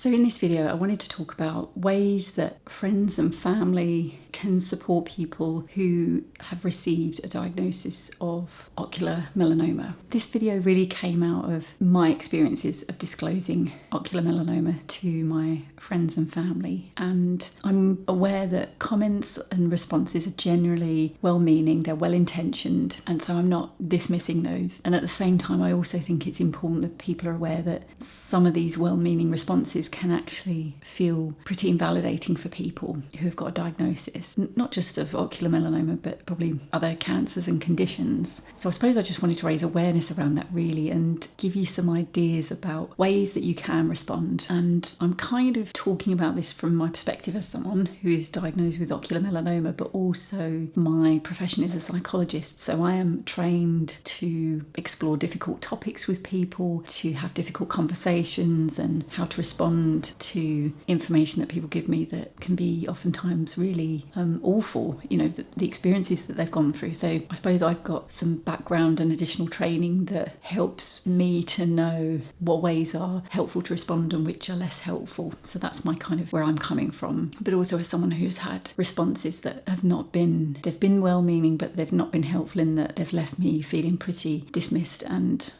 So in this video, I wanted to talk about ways that friends and family can support people who have received a diagnosis of ocular melanoma. This video really came out of my experiences of disclosing ocular melanoma to my friends and family. And I'm aware that comments and responses are generally well-meaning, they're well-intentioned, and so I'm not dismissing those. And at the same time, I also think it's important that people are aware that some of these well-meaning responses can actually feel pretty invalidating for people who have got a diagnosis, not just of ocular melanoma, but probably other cancers and conditions. So I suppose I just wanted to raise awareness around that really and give you some ideas about ways that you can respond. And I'm kind of talking about this from my perspective as someone who is diagnosed with ocular melanoma, but also my profession is a psychologist. So I am trained to explore difficult topics with people, to have difficult conversations, and how to respond to information that people give me that can be oftentimes really awful, the experiences that they've gone through. So I suppose I've got some background and additional training that helps me to know what ways are helpful to respond and which are less helpful. So that's my kind of where I'm coming from. But also as someone who's had responses that have not been, they've been well-meaning, but they've not been helpful in that they've left me feeling pretty dismissed and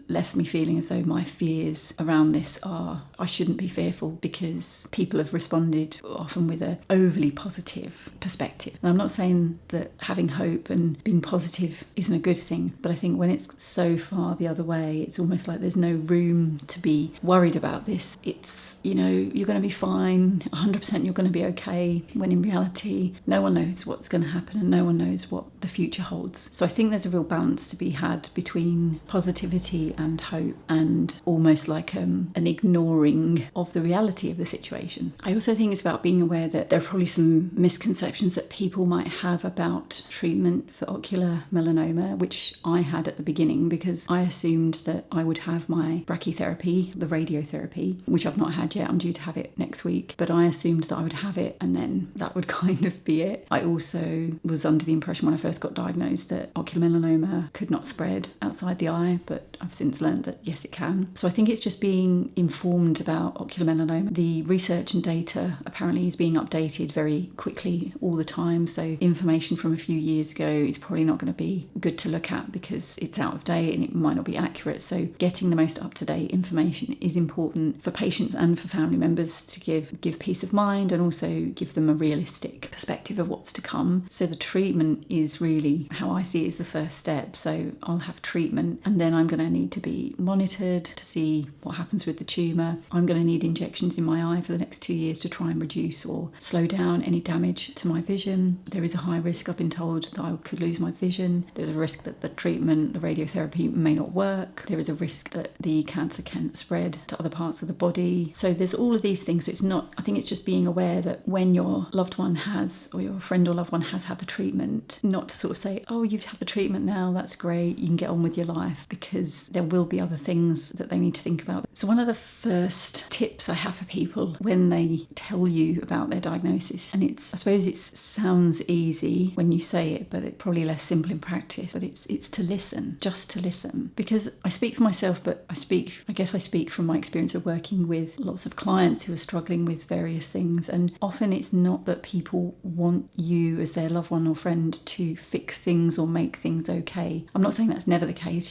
left me feeling as though my fears around this are, I shouldn't be fearful because people have responded often with an overly positive perspective. And I'm not saying that having hope and being positive isn't a good thing, but I think when it's so far the other way, it's almost like there's no room to be worried about this. It's, you're going to be fine, 100% you're going to be okay, when in reality, no one knows what's going to happen and no one knows what the future holds. So I think there's a real balance to be had between positivity and hope and almost like an ignoring of the reality of the situation. I also think it's about being aware that there are probably some misconceptions that people might have about treatment for ocular melanoma, which I had at the beginning because I assumed that I would have my brachytherapy, the radiotherapy, which I've not had yet. I'm due to have it next week, but I assumed that I would have it and then that would kind of be it. I also was under the impression when I first got diagnosed that ocular melanoma could not spread outside the eye, but I've since learned that yes, it can. So I think it's just being informed about ocular melanoma. The research and data apparently is being updated very quickly all the time, so information from a few years ago is probably not going to be good to look at because it's out of date and it might not be accurate. So getting the most up-to-date information is important for patients and for family members to give peace of mind and also give them a realistic perspective of what's to come. So the treatment is really, how I see it, is the first step. So I'll have treatment and then I'm going to need to be monitored to see what happens with the tumour. I'm going to need injections in my eye for the next 2 years to try and reduce or slow down any damage to my vision. There is a high risk, I've been told, that I could lose my vision. There's a risk that the treatment, the radiotherapy, may not work. There is a risk that the cancer can spread to other parts of the body. So there's all of these things. So it's not, I think it's just being aware that when your loved one has, or your friend or loved one has had the treatment, not to sort of say, oh, you've had the treatment now, that's great, you can get on with your life, because there will be other things that they need to think about. So one of the first tips I have for people when they tell you about their diagnosis, and I suppose it sounds easy when you say it, but it's probably less simple in practice, but it's to listen, just to listen. Because I speak for myself, but I speak from my experience of working with lots of clients who are struggling with various things, and often it's not that people want you as their loved one or friend to fix things or make things okay. I'm not saying that's never the case.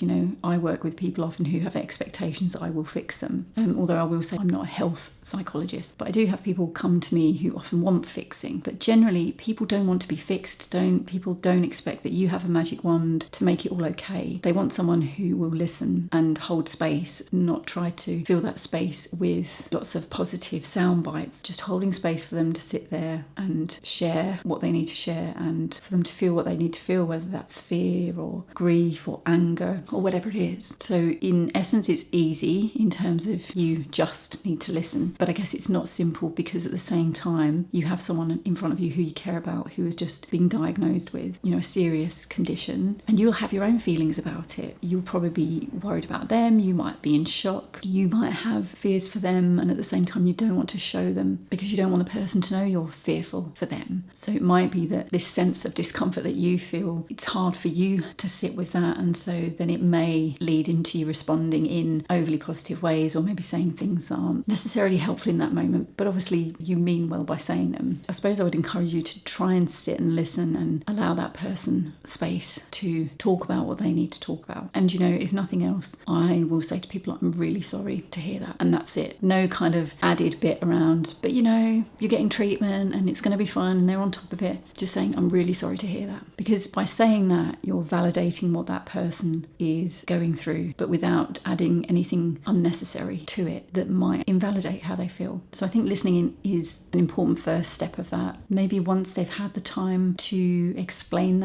I work with people often who have expectations that I will fix them, although I will say I'm not a health psychologist, but I do have people come to me who often want fixing. But generally people don't want to be fixed. People don't expect that you have a magic wand to make it all okay. They want someone who will listen and hold space, not try to fill that space with lots of positive sound bites, just holding space for them to sit there and share what they need to share and for them to feel what they need to feel, whether that's fear or grief or anger or whatever it is. So in essence, it's easy in terms of you just need to listen. But I guess it's not simple because at the same time, you have someone in front of you who you care about who has just been diagnosed with, a serious condition, and you'll have your own feelings about it. You'll probably be worried about them. You might be in shock. You might have fears for them, and at the same time, you don't want to show them because you don't want the person to know you're fearful for them. So it might be that this sense of discomfort that you feel, it's hard for you to sit with that, and so then it may lead in into you responding in overly positive ways, or maybe saying things that aren't necessarily helpful in that moment, but obviously you mean well by saying them. I suppose I would encourage you to try and sit and listen and allow that person space to talk about what they need to talk about. And if nothing else, I will say to people, I'm really sorry to hear that. And that's it. No kind of added bit around, but you're getting treatment and it's going to be fine and they're on top of it. Just saying, I'm really sorry to hear that. Because by saying that, you're validating what that person is going through, but without adding anything unnecessary to it that might invalidate how they feel. So I think listening in is an important first step of that. Maybe once they've had the time to explain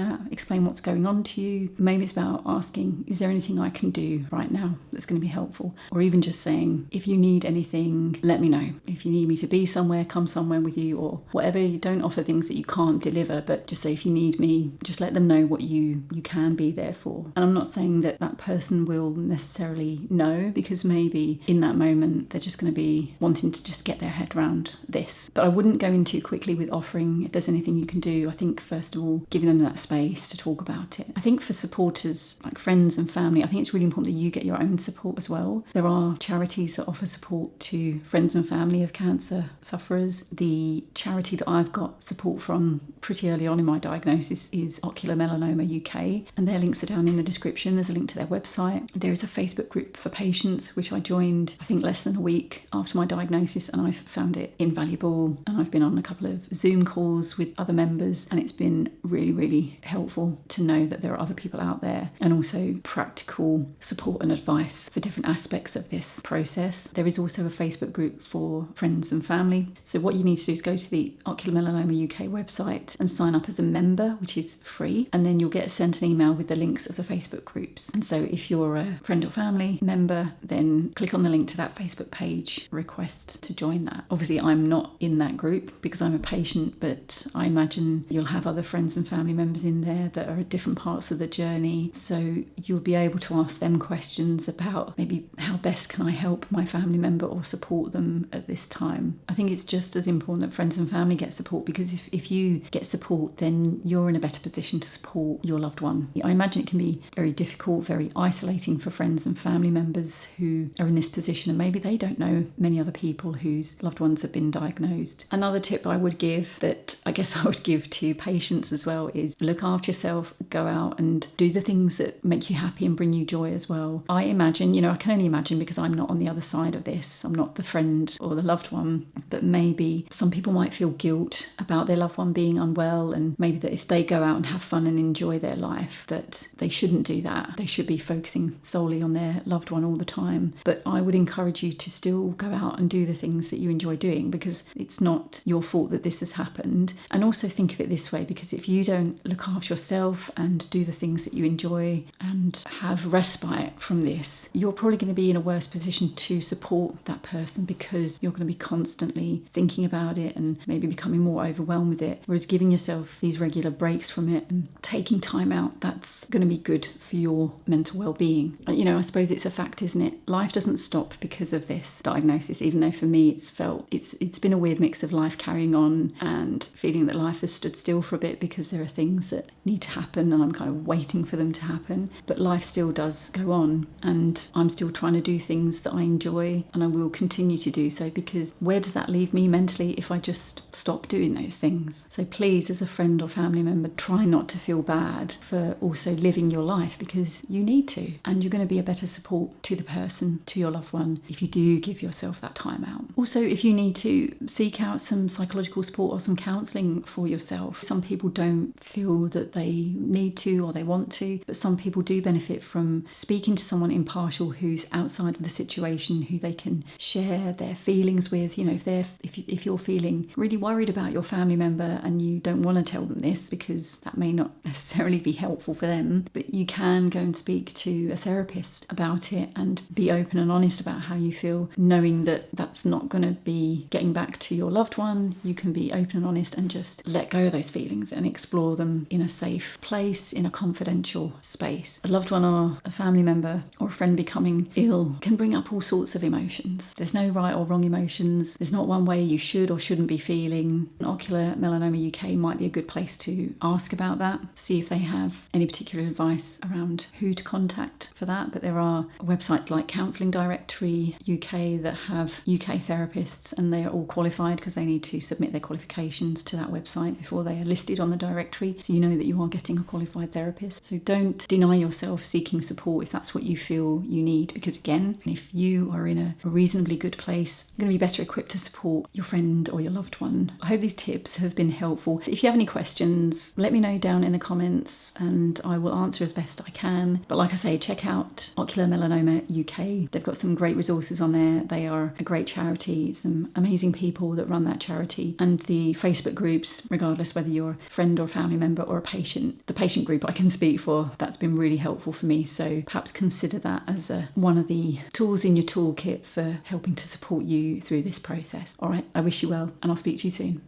what's going on to you, maybe it's about asking, is there anything I can do right now that's going to be helpful? Or even just saying, if you need anything, let me know. If you need me to be somewhere, come somewhere with you, or whatever. You don't offer things that you can't deliver, but just say, if you need me, just let them know what you can be there for. And I'm not saying that person will necessarily know, because maybe in that moment they're just going to be wanting to just get their head around this. But I wouldn't go in too quickly with offering if there's anything you can do. I think first of all, giving them that space to talk about it. I think for supporters like friends and family, I think it's really important that you get your own support as well. There are charities that offer support to friends and family of cancer sufferers. The charity that I've got support from pretty early on in my diagnosis is Ocular Melanoma UK, and their links are down in the description. There's a link to their website. There is a Facebook group for patients, which I joined I think less than a week after my diagnosis, and I've found it invaluable. And I've been on a couple of Zoom calls with other members, and it's been really, really helpful to know that there are other people out there, and also practical support and advice for different aspects of this process. There is also a Facebook group for friends and family. So what you need to do is go to the Ocular Melanoma UK website and sign up as a member, which is free, and then you'll get sent an email with the links of the Facebook groups. And so if you're a friend or family member, then click on the link to that Facebook page, request to join that. Obviously I'm not in that group because I'm a patient, but I imagine you'll have other friends and family members in there that are at different parts of the journey, so you'll be able to ask them questions about maybe how best can I help my family member or support them at this time. I think it's just as important that friends and family get support, because if you get support, then you're in a better position to support your loved one. I imagine it can be very difficult, very isolating for friends and family members who are in this position, and maybe they don't know many other people whose loved ones have been diagnosed. Another tip I would give, that I guess I would give to patients as well, is look after yourself, go out and do the things that make you happy and bring you joy as well. I imagine, I can only imagine because I'm not on the other side of this. I'm not the friend or the loved one, but maybe some people might feel guilt about their loved one being unwell, and maybe that if they go out and have fun and enjoy their life, that they shouldn't do that. They should be focusing solely on their loved one all the time. But I would encourage you to still go out and do the things that you enjoy doing, because it's not your fault that this has happened. And also think of it this way, because if you don't look after yourself and do the things that you enjoy and have respite from this, you're probably going to be in a worse position to support that person, because you're going to be constantly thinking about it and maybe becoming more overwhelmed with it. Whereas giving yourself these regular breaks from it and taking time out, that's going to be good for your mental well-being. I suppose it's a fact, isn't it? Life doesn't stop because of this diagnosis, even though for me it's been a weird mix of life carrying on and feeling that life has stood still for a bit because there are things that need to happen and I'm kind of waiting for them to happen. But life still does go on, and I'm still trying to do things that I enjoy, and I will continue to do so, because where does that leave me mentally if I just stop doing those things? So please, as a friend or family member, try not to feel bad for also living your life, because you need to, and you're going to be a better support to the person, to your loved one, if you do give yourself that time out. Also, if you need to seek out some psychological support or some counselling for yourself. Some people don't feel that they need to or they want to, but some people do benefit from speaking to someone impartial who's outside of the situation, who they can share their feelings with. If you're feeling really worried about your family member and you don't want to tell them this because that may not necessarily be helpful for them, but you can go and speak to a therapist about it and be open and honest about how you feel, knowing that that's not going to be getting back to your loved one. You can be open and honest and just let go of those feelings and explore them in a safe place, in a confidential space. A loved one or a family member or a friend becoming ill can bring up all sorts of emotions. There's no right or wrong emotions. There's not one way you should or shouldn't be feeling. Ocular Melanoma UK might be a good place to ask about that, see if they have any particular advice around who to contact for for that, but there are websites like Counselling Directory UK that have UK therapists, and they are all qualified because they need to submit their qualifications to that website before they are listed on the directory, so you know that you are getting a qualified therapist. So don't deny yourself seeking support if that's what you feel you need, because again, if you are in a reasonably good place, you're going to be better equipped to support your friend or your loved one. I hope these tips have been helpful. If you have any questions, let me know down in the comments and I will answer as best I can. But like I say, check out Ocular Melanoma UK. They've got some great resources on there. They are a great charity, some amazing people that run that charity, and the Facebook groups, regardless whether you're a friend or family member or a patient. The patient group I can speak for, that's been really helpful for me, so perhaps consider that as one of the tools in your toolkit for helping to support you through this process. All right, I wish you well, and I'll speak to you soon.